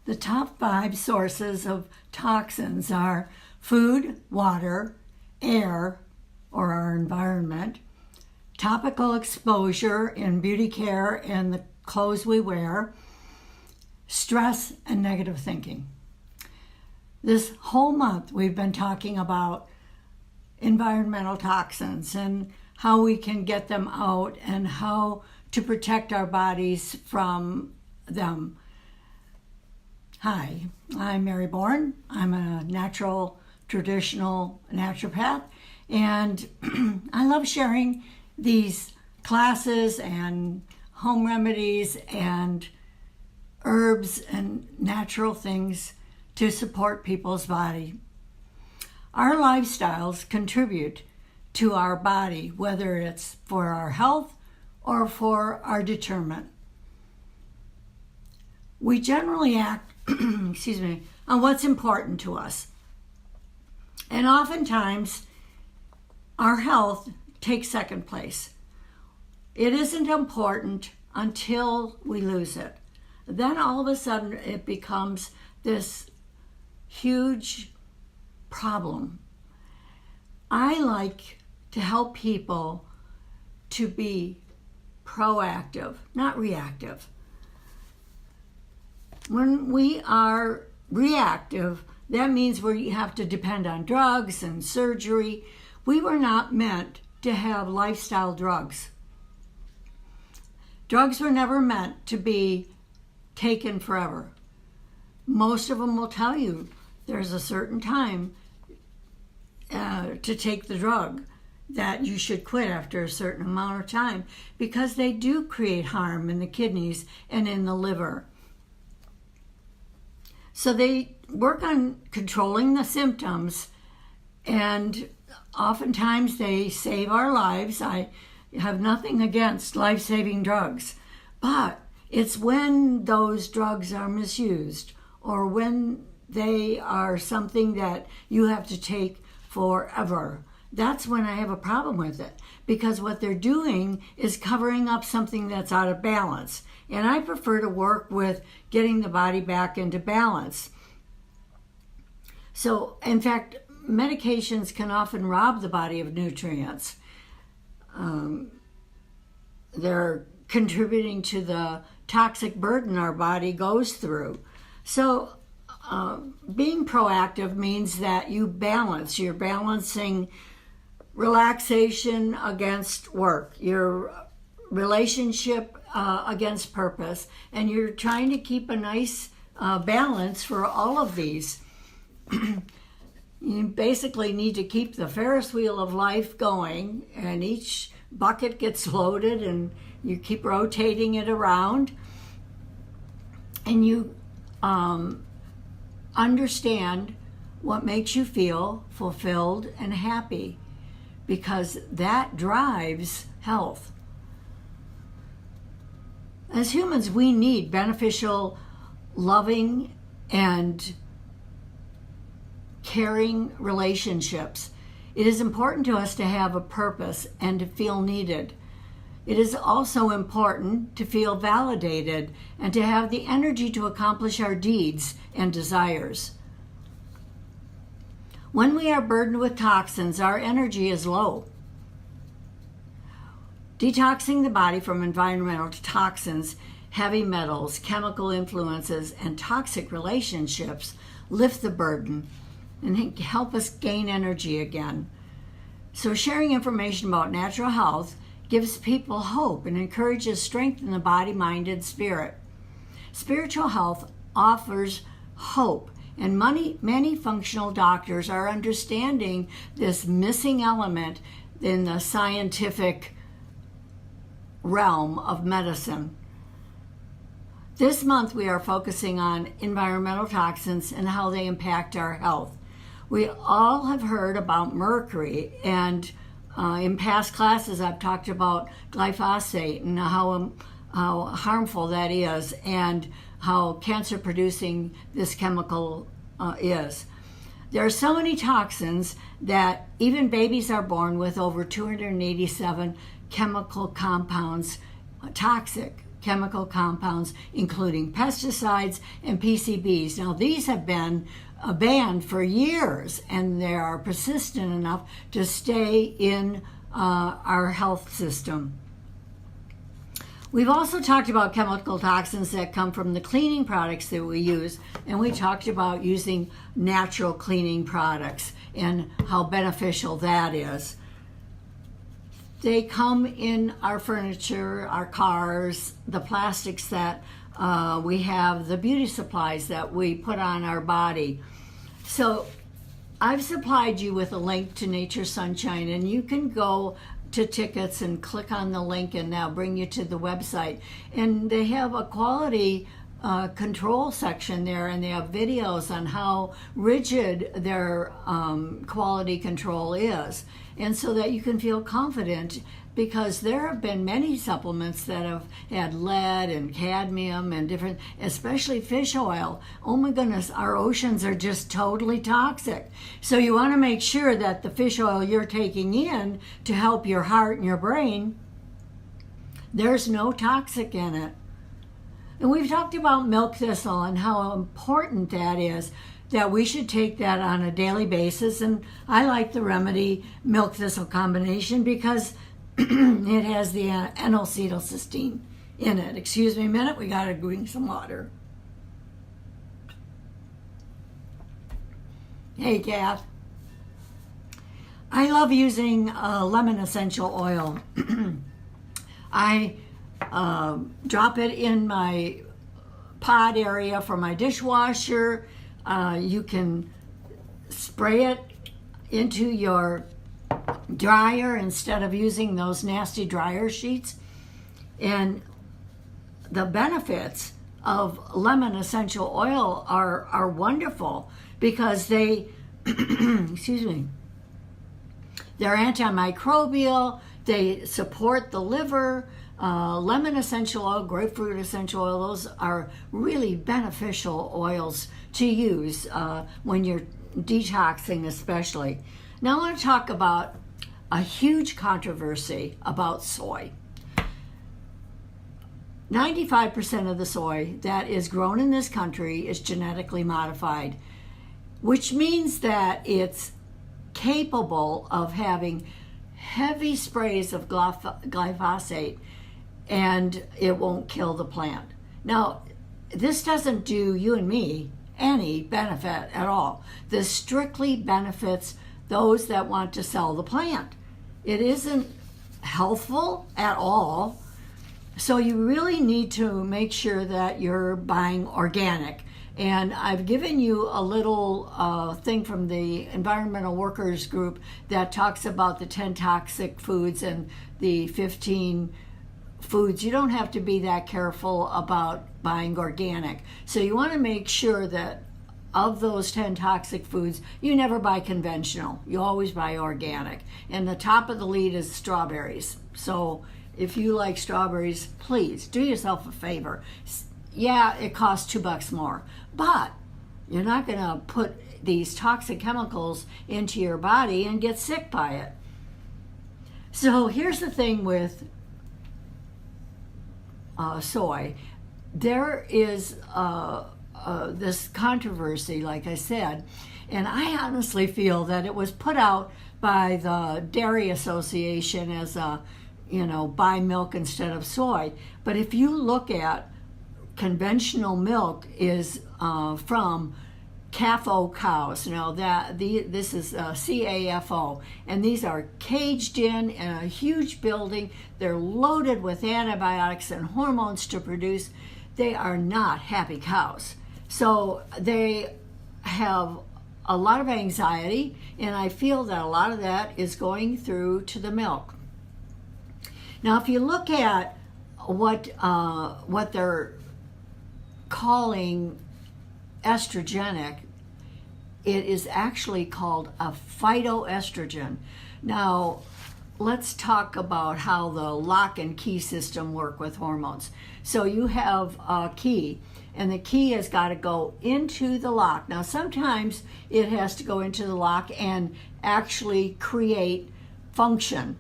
The top 5 sources of toxins are food, water, air, or our environment, topical exposure in beauty care and the clothes we wear, stress, and negative thinking. This whole month we've been talking about environmental toxins and how we can get them out and how to protect our bodies from them. Hi, I'm Mary Bourne. I'm a natural, traditional naturopath, and I love sharing these classes and home remedies and herbs and natural things to support people's body. Our lifestyles contribute to our body, whether it's for our health or for our determinant. We generally act on what's important to us. And oftentimes, our health takes second place. It isn't important until we lose it. Then all of a sudden, it becomes this huge problem. I like to help people to be proactive, not reactive. When we are reactive, that means we have to depend on drugs and surgery. We were not meant to have lifestyle drugs. Drugs were never meant to be taken forever. Most of them will tell you there's a certain time to take the drug, that you should quit after a certain amount of time, because they do create harm in the kidneys and in the liver. So they work on controlling the symptoms, and oftentimes they save our lives. I have nothing against life-saving drugs, but it's when those drugs are misused or when they are something that you have to take forever. That's when I have a problem with it, because what they're doing is covering up something that's out of balance. And I prefer to work with getting the body back into balance. So, in fact, medications can often rob the body of nutrients. They're contributing to the toxic burden our body goes through. So, being proactive means that you balance. You're balancing relaxation against work, your relationship against purpose, and you're trying to keep a nice balance for all of these. You basically need to keep the Ferris wheel of life going, and each bucket gets loaded and you keep rotating it around, and you understand what makes you feel fulfilled and happy, because that drives health. As humans, we need beneficial, loving, and caring relationships. It is important to us to have a purpose and to feel needed. It is also important to feel validated and to have the energy to accomplish our deeds and desires. When we are burdened with toxins, our energy is low. Detoxing the body from environmental toxins, heavy metals, chemical influences, and toxic relationships lift the burden and help us gain energy again. So sharing information about natural health gives people hope and encourages strength in the body, mind, and spirit. Spiritual health offers hope, and many functional doctors are understanding this missing element in the scientific realm of medicine. This month we are focusing on environmental toxins and how they impact our health. We all have heard about mercury, and in past classes I've talked about glyphosate and how harmful that is and how cancer producing this chemical is. There are so many toxins that even babies are born with over 287 chemical compounds, toxic chemical compounds, including pesticides and PCBs. Now, these have been banned for years, and they are persistent enough to stay in our health system. We've also talked about chemical toxins that come from the cleaning products that we use, and we talked about using natural cleaning products and how beneficial that is. They come in our furniture, our cars, the plastics that we have, the beauty supplies that we put on our body. So I've supplied you with a link to Nature Sunshine, and you can go to tickets and click on the link, and that'll bring you to the website. And they have a quality control section there, and they have videos on how rigid their quality control is, and so that you can feel confident, because there have been many supplements that have had lead and cadmium and different, especially fish oil. Oh my goodness, our oceans are just totally toxic. So you want to make sure that the fish oil you're taking in to help your heart and your brain, there's no toxic in it. And we've talked about milk thistle and how important that is, that we should take that on a daily basis. And I like the Remedy milk thistle combination because it has the N-acetylcysteine in it. Excuse me a minute, we gotta drink some water. Hey, Kath. I love using lemon essential oil. I drop it in my pod area for my dishwasher. You can spray it into your dryer instead of using those nasty dryer sheets. And the benefits of lemon essential oil are wonderful, because they excuse me, they're antimicrobial, they support the liver. Lemon essential oil, grapefruit essential oil, those are really beneficial oils to use when you're detoxing especially. Now I want to talk about a huge controversy about soy. 95% of the soy that is grown in this country is genetically modified, which means that it's capable of having heavy sprays of glyphosate, and it won't kill the plant. Now, this doesn't do you and me any benefit at all. This strictly benefits those that want to sell the plant. It isn't healthful at all. So you really need to make sure that you're buying organic. And I've given you a little thing from the Environmental Workers Group that talks about the 10 toxic foods and the 15 foods. You don't have to be that careful about buying organic. So you want to make sure that of those 10 toxic foods, you never buy conventional. You always buy organic. And the top of the lead is strawberries. So if you like strawberries, please do yourself a favor. Yeah, it costs $2 more, but you're not going to put these toxic chemicals into your body and get sick by it. So here's the thing with soy. There is this controversy, like I said, and I honestly feel that it was put out by the Dairy Association as a, buy milk instead of soy. But if you look at conventional milk is from CAFO cows. Now this is CAFO, and these are caged in a huge building. They're loaded with antibiotics and hormones to produce. They are not happy cows. So they have a lot of anxiety, and I feel that a lot of that is going through to the milk. Now, if you look at what they're calling estrogenic, it is actually called a phytoestrogen. Now, let's talk about how the lock and key system work with hormones. So you have a key, and the key has got to go into the lock. Now, sometimes it has to go into the lock and actually create function.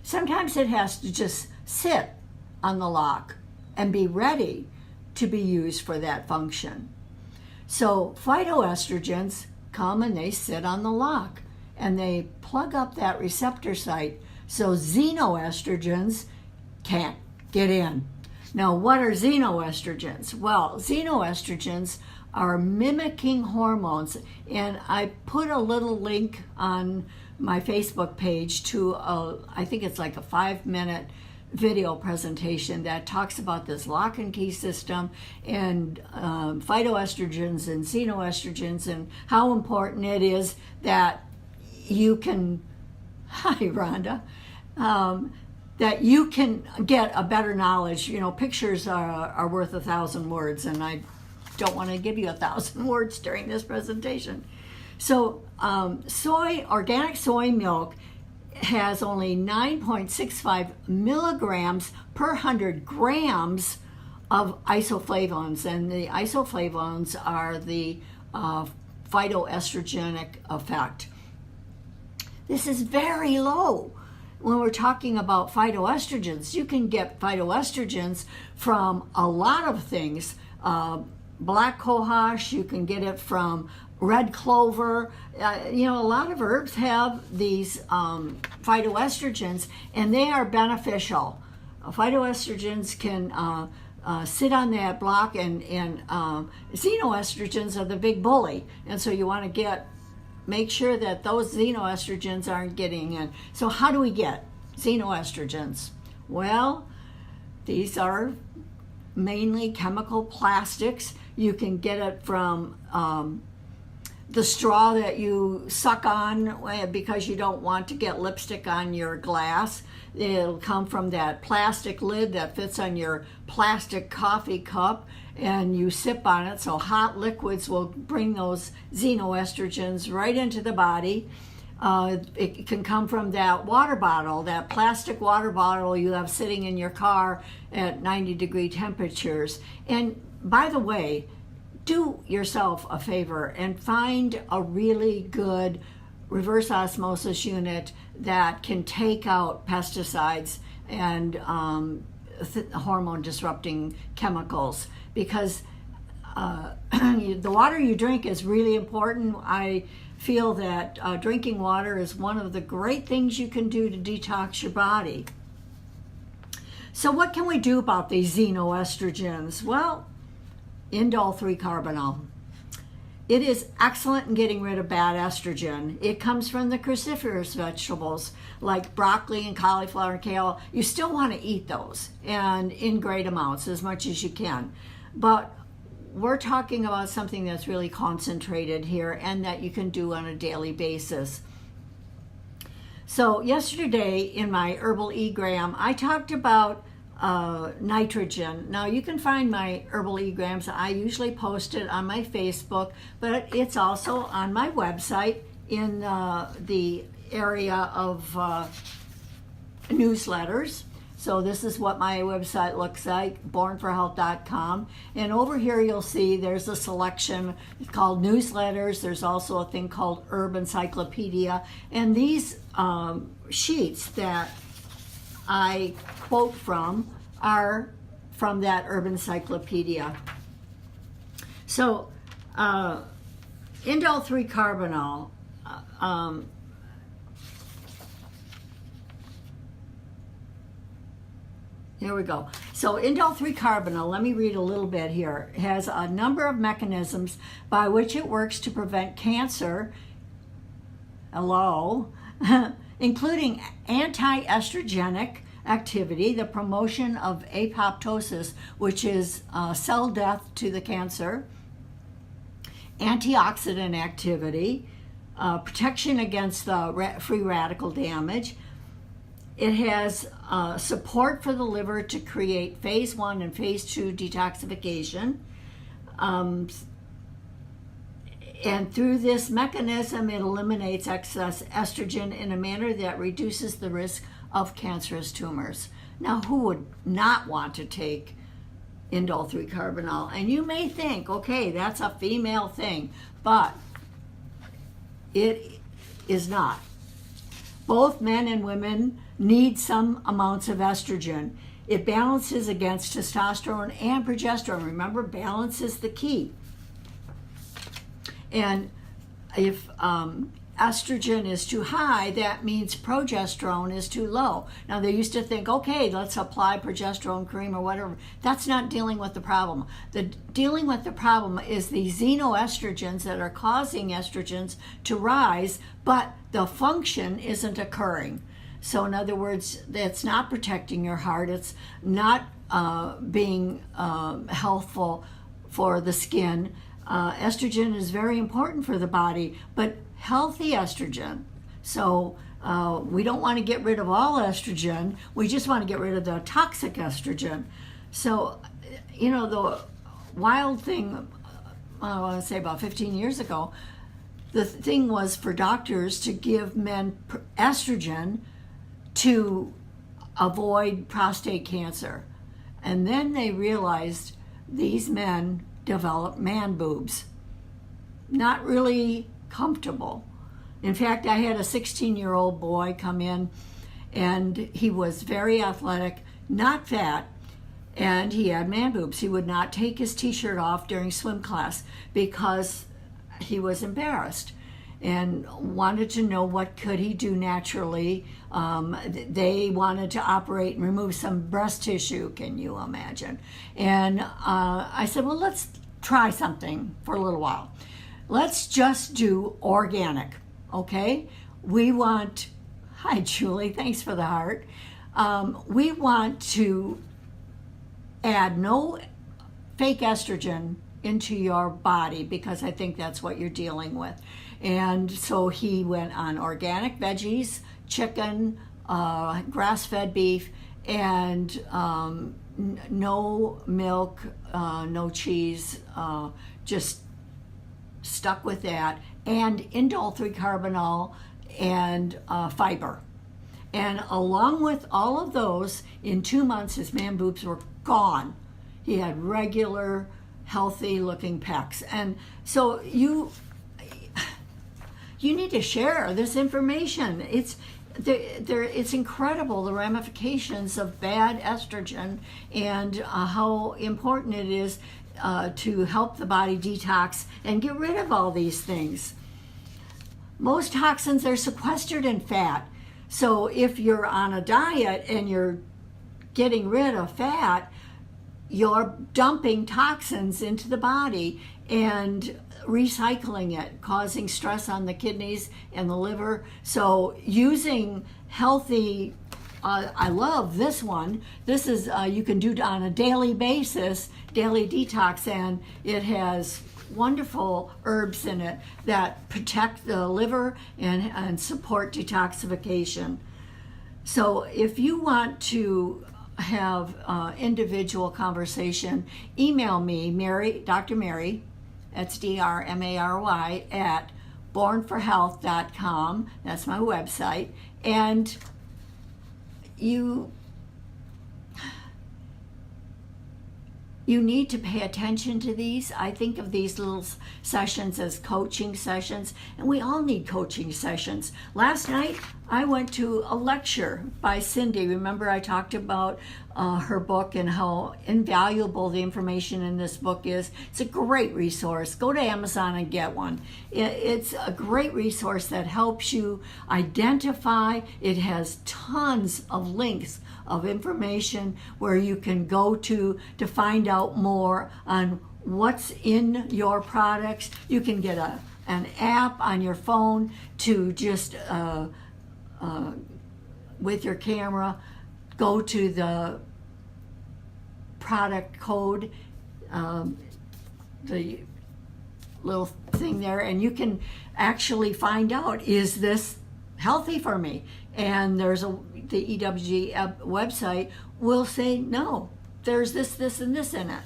Sometimes it has to just sit on the lock and be ready to be used for that function. So phytoestrogens come and they sit on the lock and they plug up that receptor site so xenoestrogens can't get in. Now, what are xenoestrogens? Well, xenoestrogens are mimicking hormones, and I put a little link on my Facebook page to I think it's like a 5-minute video presentation that talks about this lock and key system and phytoestrogens and xenoestrogens and how important it is that you can, hi Rhonda, that you can get a better knowledge. You know, pictures are worth 1,000 words, and I don't want to give you 1,000 words during this presentation. So organic soy milk has only 9.65 milligrams per 100 grams of isoflavones, and the isoflavones are the phytoestrogenic effect. This is very low. When we're talking about phytoestrogens, you can get phytoestrogens from a lot of things. Black cohosh, you can get it from red clover. You know, a lot of herbs have these phytoestrogens, and they are beneficial. Phytoestrogens can sit on that block, and xenoestrogens are the big bully, and so you want to make sure that those xenoestrogens aren't getting in. So how do we get xenoestrogens? Well, these are mainly chemical plastics. You can get it from the straw that you suck on because you don't want to get lipstick on your glass. It'll come from that plastic lid that fits on your plastic coffee cup, and you sip on it, so hot liquids will bring those xenoestrogens right into the body. It can come from that water bottle, that plastic water bottle you have sitting in your car at 90-degree temperatures. And by the way, do yourself a favor and find a really good reverse osmosis unit that can take out pesticides and hormone disrupting chemicals, because the water you drink is really important. I feel that drinking water is one of the great things you can do to detox your body. So what can we do about these xenoestrogens? Well, Indole3 Carbinol. It is excellent in getting rid of bad estrogen. It comes from the cruciferous vegetables like broccoli and cauliflower and kale. You still want to eat those, and in great amounts, as much as you can. But we're talking about something that's really concentrated here and that you can do on a daily basis. So yesterday in my Herbal Engram, I talked about nitrogen. Now you can find my Herbal Engrams. I usually post it on my Facebook, but it's also on my website in the area of newsletters. So this is what my website looks like, bornforhealth.com. And over here you'll see there's a selection called newsletters. There's also a thing called Herb Encyclopedia. And these sheets that I quote from are from that Herb Encyclopedia. So Indole3 Carbinol, here we go. So Indole3 Carbinol, let me read a little bit here, has a number of mechanisms by which it works to prevent cancer, including anti-estrogenic activity, the promotion of apoptosis, which is cell death to the cancer, antioxidant activity, protection against the free radical damage. It has support for the liver to create phase 1 and phase 2 detoxification. And through this mechanism, it eliminates excess estrogen in a manner that reduces the risk of cancerous tumors. Now, who would not want to take Indole3 Carbinol? And you may think, okay, that's a female thing, but it is not. Both men and women need some amounts of estrogen. It balances against testosterone and progesterone. Remember, balance is the key. And if estrogen is too high, that means progesterone is too low. Now, they used to think, okay, let's apply progesterone cream or whatever. That's not dealing with the problem. Dealing with the problem is the xenoestrogens that are causing estrogens to rise, but the function isn't occurring. So in other words, it's not protecting your heart. It's not being healthful for the skin. Estrogen is very important for the body, but healthy estrogen. So we don't want to get rid of all estrogen. We just want to get rid of the toxic estrogen. So, you know, the wild thing, I want to say about 15 years ago, the thing was for doctors to give men estrogen to avoid prostate cancer. And then they realized these men develop man boobs. Not really comfortable. In fact, I had a 16-year-old boy come in, and he was very athletic, not fat, and he had man boobs. He would not take his t-shirt off during swim class because he was embarrassed and wanted to know what could he do naturally. They wanted to operate and remove some breast tissue, can you imagine? And I said, well, let's try something for a little while. Let's just do organic, okay? We want, hi Julie, thanks for the heart. We want to add no fake estrogen into your body because I think that's what you're dealing with. And so he went on organic veggies, chicken, grass-fed beef, and no milk, no cheese, just stuck with that, and Indole3 Carbinol and fiber. And along with all of those, in 2 months, his man boobs were gone. He had regular, healthy-looking pecs. And so you need to share this information. It's incredible, the ramifications of bad estrogen and how important it is to help the body detox and get rid of all these things. Most toxins are sequestered in fat. So if you're on a diet and you're getting rid of fat, you're dumping toxins into the body and recycling it, causing stress on the kidneys and the liver. So using healthy, I love this one. This is, you can do it on a daily basis, daily detox, and it has wonderful herbs in it that protect the liver and support detoxification. So if you want to have individual conversation, email me, Mary, Dr. Mary, that's DRMARY, at bornforhealth.com. That's my website. And you need to pay attention to these. I think of these little sessions as coaching sessions, and we all need coaching sessions. Last night, I went to a lecture by Cindy. Remember I talked about her book and how invaluable the information in this book is. It's a great resource. Go to Amazon and get one. It's a great resource that helps you identify. It has tons of links of information where you can go to find out more on what's in your products. You can get an app on your phone to just with your camera go to the product code, the little thing there, and you can actually find out, is this healthy for me? And there's the EWG website will say, no, there's this, this, and this in it.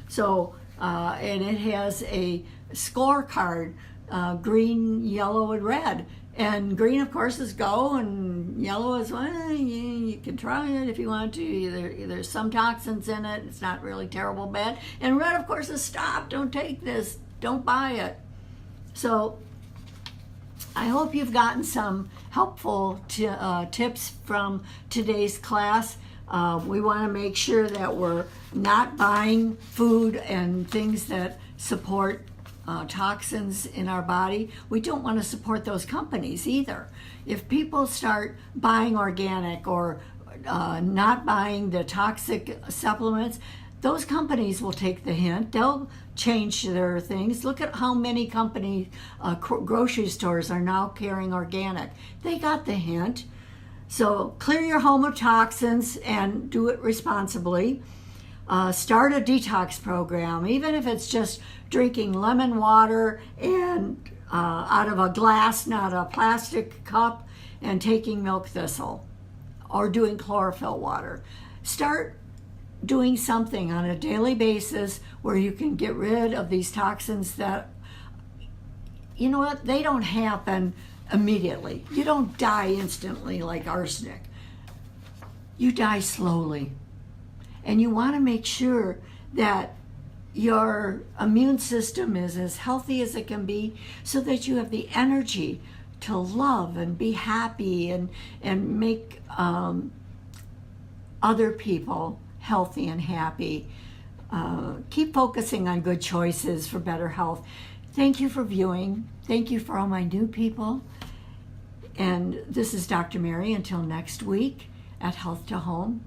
So, and it has a scorecard, green, yellow, and red. And green, of course, is go, and yellow is, well, you can try it if you want to. There's some toxins in it. It's not really terrible bad. And red, of course, is stop. Don't take this. Don't buy it. So I hope you've gotten some helpful tips from today's class. We want to make sure that we're not buying food and things that support toxins in our body. We don't want to support those companies either. If people start buying organic or not buying the toxic supplements, those companies will take the hint. They'll change their things. Look at how many companies, grocery stores are now carrying organic. They got the hint. So clear your home of toxins and do it responsibly. Start a detox program, even if it's just drinking lemon water and out of a glass, not a plastic cup, and taking milk thistle or doing chlorophyll water. Start doing something on a daily basis where you can get rid of these toxins that, you know what, they don't happen immediately. You don't die instantly like arsenic. You die slowly. And you want to make sure that your immune system is as healthy as it can be so that you have the energy to love and be happy and make other people healthy and happy. Keep focusing on good choices for better health. Thank you for viewing. Thank you for all my new people. And this is Dr. Mary until next week at Health to Home.